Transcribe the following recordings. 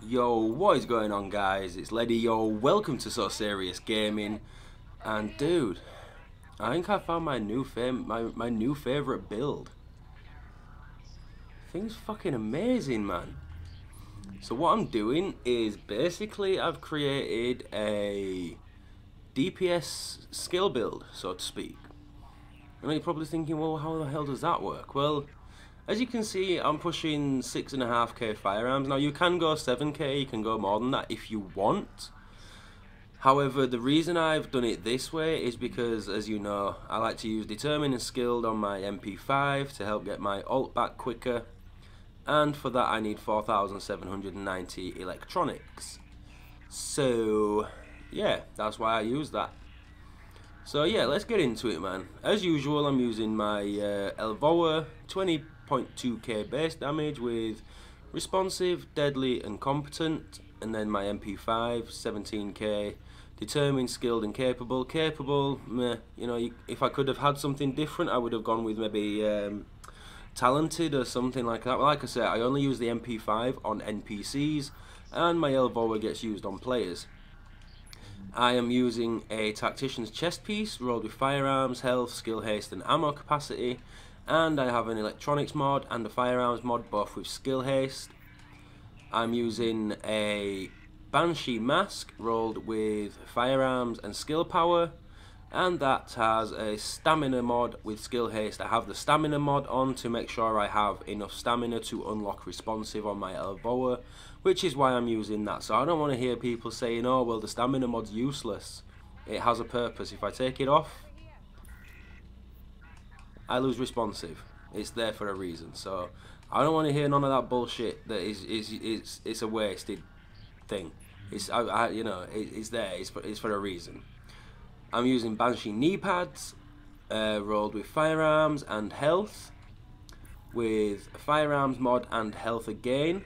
Yo, what is going on, guys? It's Leddy. Yo, welcome to So Serious Gaming. And dude, I think I found my new favorite build. Thing's fucking amazing, man. So what I'm doing is basically I've created a DPS skill build, so to speak. And you're probably thinking, well, how the hell does that work? Well, as you can see, I'm pushing 6.5k firearms. Now you can go 7k, you can go more than that if you want. However, the reason I've done it this way is because, as you know, I like to use Determined and Skilled on my MP5 to help get my ult back quicker. And for that I need 4,790 electronics. So, yeah, that's why I use that. So yeah, let's get into it, man. As usual, I'm using my SKILLPOWER 20.2k base damage with responsive, deadly and competent, and then my MP5 17k determined, skilled and capable. Capable, meh, you know, if I could have had something different I would have gone with maybe talented or something like that. Like I said, I only use the MP5 on NPCs and my SKILLPOWER gets used on players. I am using a tactician's chest piece rolled with firearms, health, skill haste and ammo capacity, and I have an electronics mod and a firearms mod, both with skill haste. I'm using a banshee mask rolled with firearms and skill power, and that has a stamina mod with skill haste. I have the stamina mod on to make sure I have enough stamina to unlock responsive on my SKILLPOWER, which is why I'm using that. So I don't want to hear people saying, oh well, the stamina mod's useless. It has a purpose. If I take it off, I lose responsive. It's there for a reason. So I don't want to hear none of that bullshit that it's a wasted thing. It's you know, it's there. It's for a reason. I'm using banshee knee pads rolled with firearms and health, with a firearms mod and health again.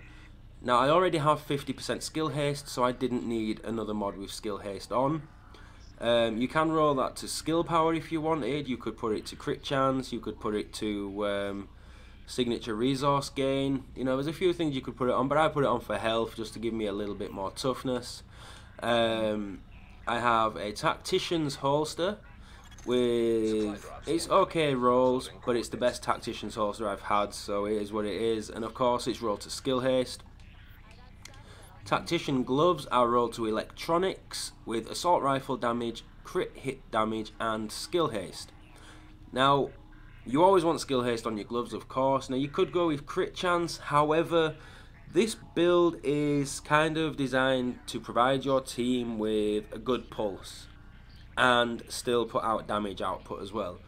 Now I already have 50% skill haste, so I didn't need another mod with skill haste on. You can roll that to skill power if you wanted. You could put it to crit chance, you could put it to signature resource gain. You know, there's a few things you could put it on, but I put it on for health just to give me a little bit more toughness. I have a tactician's holster with, it's okay rolls, but it's the best tactician's holster I've had, so it is what it is. And of course it's rolled to skill haste. Tactician gloves are rolled to electronics with assault rifle damage, crit hit damage and skill haste. Now you always want skill haste on your gloves, of course. Now you could go with crit chance, however this build is kind of designed to provide your team with a good pulse and still put out damage output as well.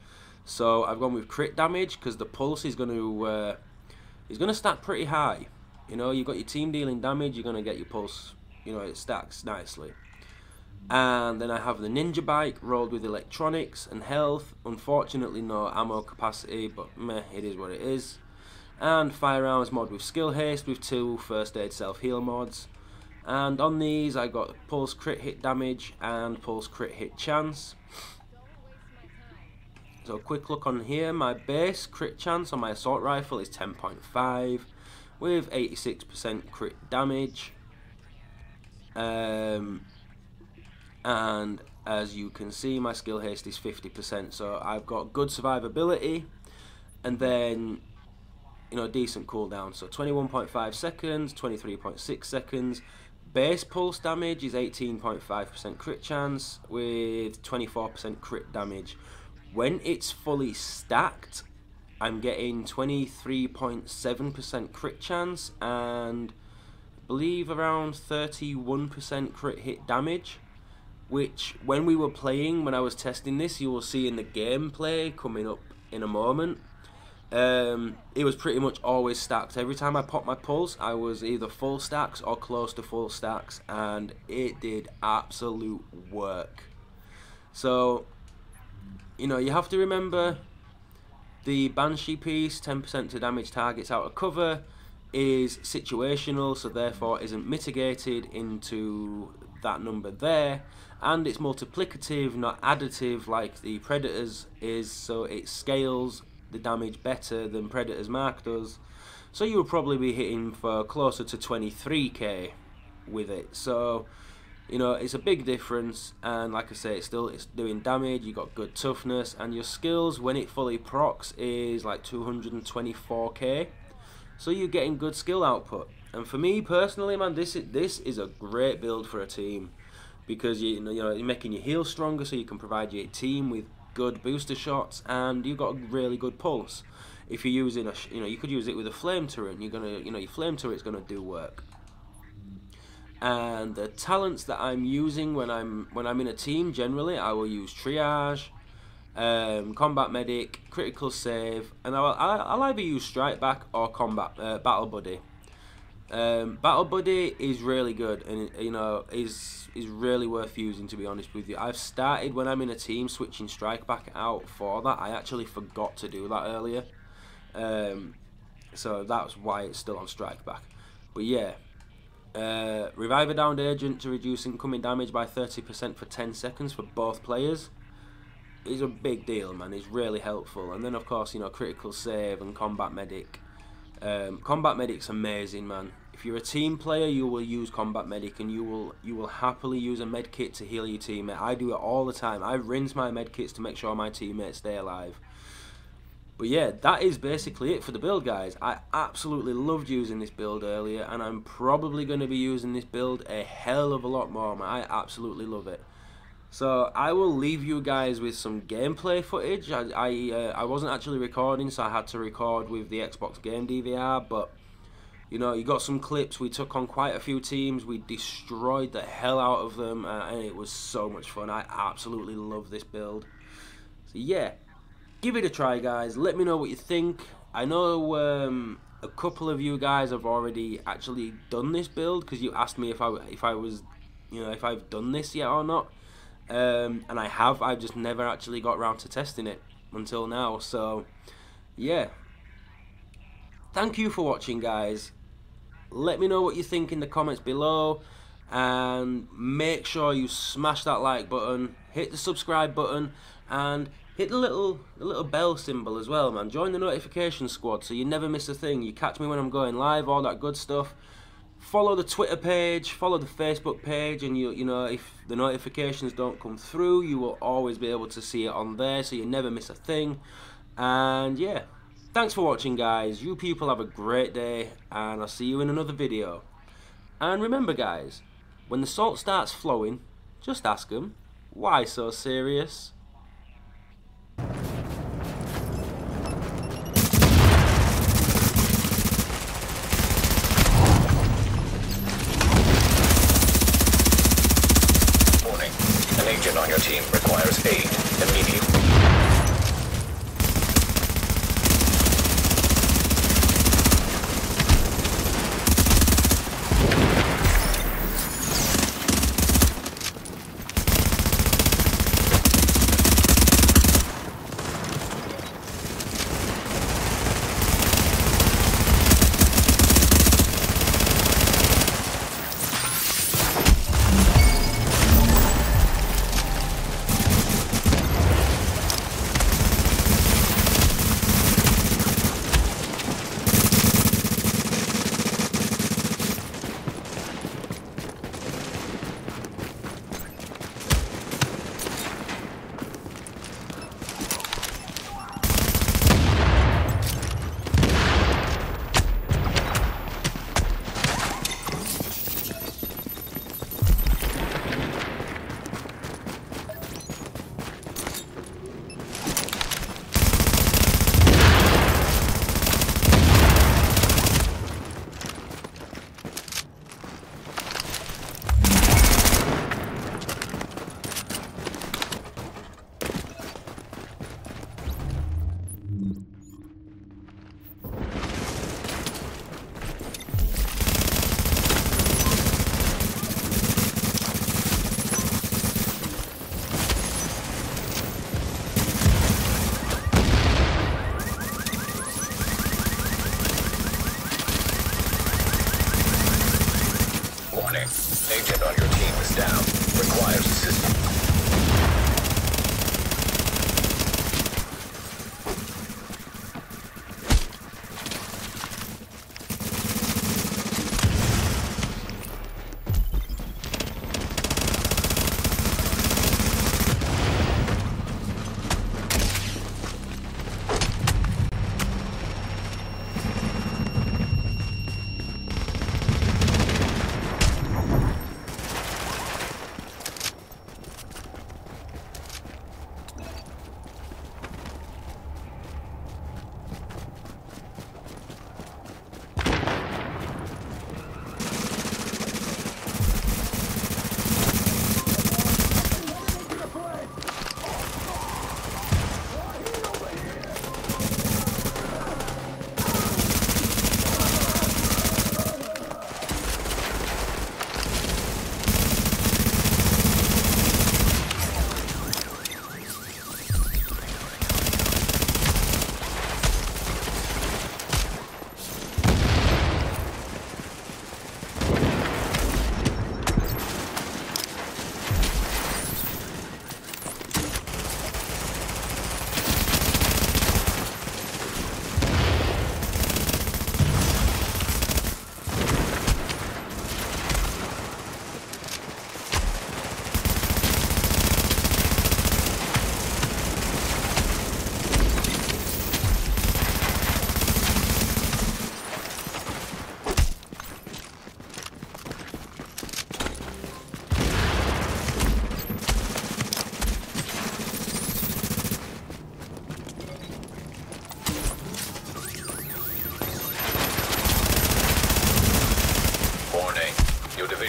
So I've gone with crit damage because the pulse is going to stack pretty high. You know, you've got your team dealing damage, you're going to get your pulse, you know, it stacks nicely. And then I have the ninja bike rolled with electronics and health. Unfortunately no ammo capacity, but meh, it is what it is. And firearms mod with skill haste with 2 first aid self heal mods. And on these I got pulse crit hit damage and pulse crit hit chance. So a quick look on here, my base crit chance on my assault rifle is 10.5 with 86% crit damage. And as you can see, my skill haste is 50%, so I've got good survivability, and then, you know, decent cooldown. So 21.5 seconds, 23.6 seconds. Base pulse damage is 18.5% crit chance with 24% crit damage. When it's fully stacked, I'm getting 23.7% crit chance and I believe around 31% crit hit damage, which when we were playing, when I was testing this, you will see in the gameplay coming up in a moment, it was pretty much always stacked. Every time I popped my pulse, I was either full stacks or close to full stacks, and it did absolute work. So, you know, you have to remember, The Banshee piece, 10% to damage targets out of cover, is situational, so therefore isn't mitigated into that number there, and it's multiplicative, not additive like the Predator's is, so it scales the damage better than Predator's Mark does. So you will probably be hitting for closer to 23k with it. So you know, it's a big difference, and like I say, it's doing damage. You got good toughness, and your skills when it fully procs is like 224k. So you're getting good skill output. And for me personally, man, this is a great build for a team, because you know you're making your heal stronger, so you can provide your team with good booster shots, and you've got a really good pulse. If you're using a, you could use it with a flame turret, and you're gonna, your flame turret's gonna do work. And the talents that I'm using when I'm in a team, generally I will use triage, combat medic, critical save, and I'll either use strike back or combat battle buddy. Battle buddy is really good, and you know is really worth using, to be honest with you. I've started, when I'm in a team, switching strike back out for that. I actually forgot to do that earlier, so that's why it's still on strike back. But yeah, revive a downed agent to reduce incoming damage by 30% for 10 seconds for both players is a big deal, man. It's really helpful. And then of course, you know, critical save and combat medic. Combat medic's amazing, man. If you're a team player, you will use combat medic, and you will happily use a med kit to heal your teammate. I do it all the time. I rinse my med kits to make sure my teammates stay alive. But yeah, that is basically it for the build, guys. I absolutely loved using this build earlier, and I'm probably going to be using this build a hell of a lot more, man. I absolutely love it. So I will leave you guys with some gameplay footage. I wasn't actually recording, so I had to record with the Xbox Game DVR, but you know, you got some clips. We took on quite a few teams. We destroyed the hell out of them, and it was so much fun. I absolutely love this build. So yeah, give it a try, guys. Let me know what you think. I know a couple of you guys have already actually done this build, because you asked me if I was, you know, if I've done this yet or not. And I have. I've just never actually got around to testing it until now. So yeah, thank you for watching, guys. Let me know what you think in the comments below, and make sure you smash that like button, hit the subscribe button, and hit the little bell symbol as well, man. Join the notification squad so you never miss a thing. You catch me when I'm going live, all that good stuff. Follow the Twitter page, follow the Facebook page, and you know, if the notifications don't come through, you will always be able to see it on there, so you never miss a thing. And yeah, thanks for watching, guys. You people have a great day, and I'll see you in another video. And remember, guys, when the salt starts flowing, just ask them, why so serious? An agent on your team requires aid immediately.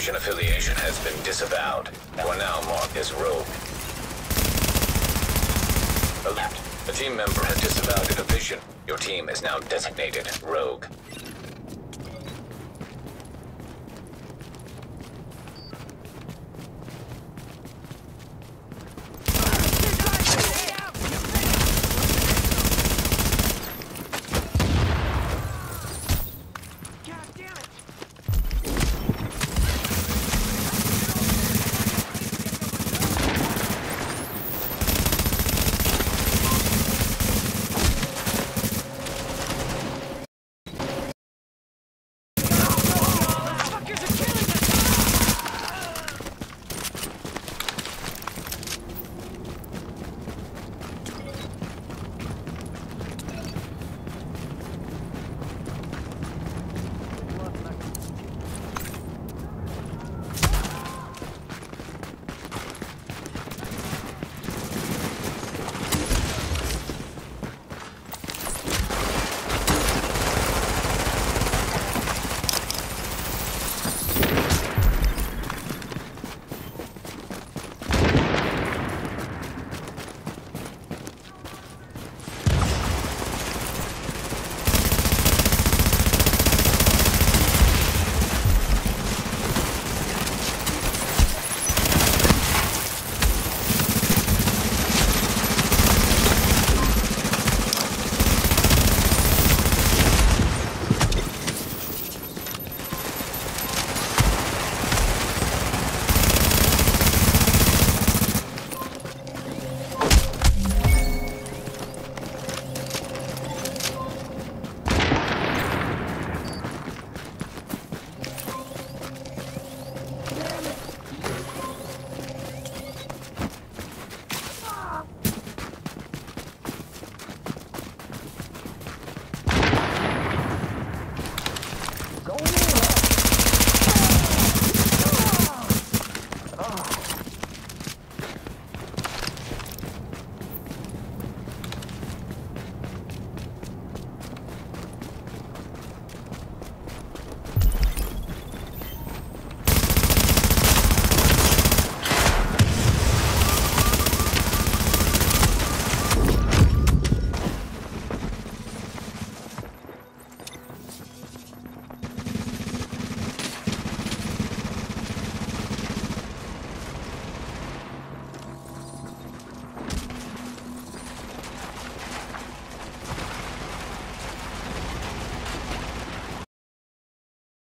Division affiliation has been disavowed. You are now marked as rogue. Alert. A team member has disavowed a division. Your team is now designated rogue.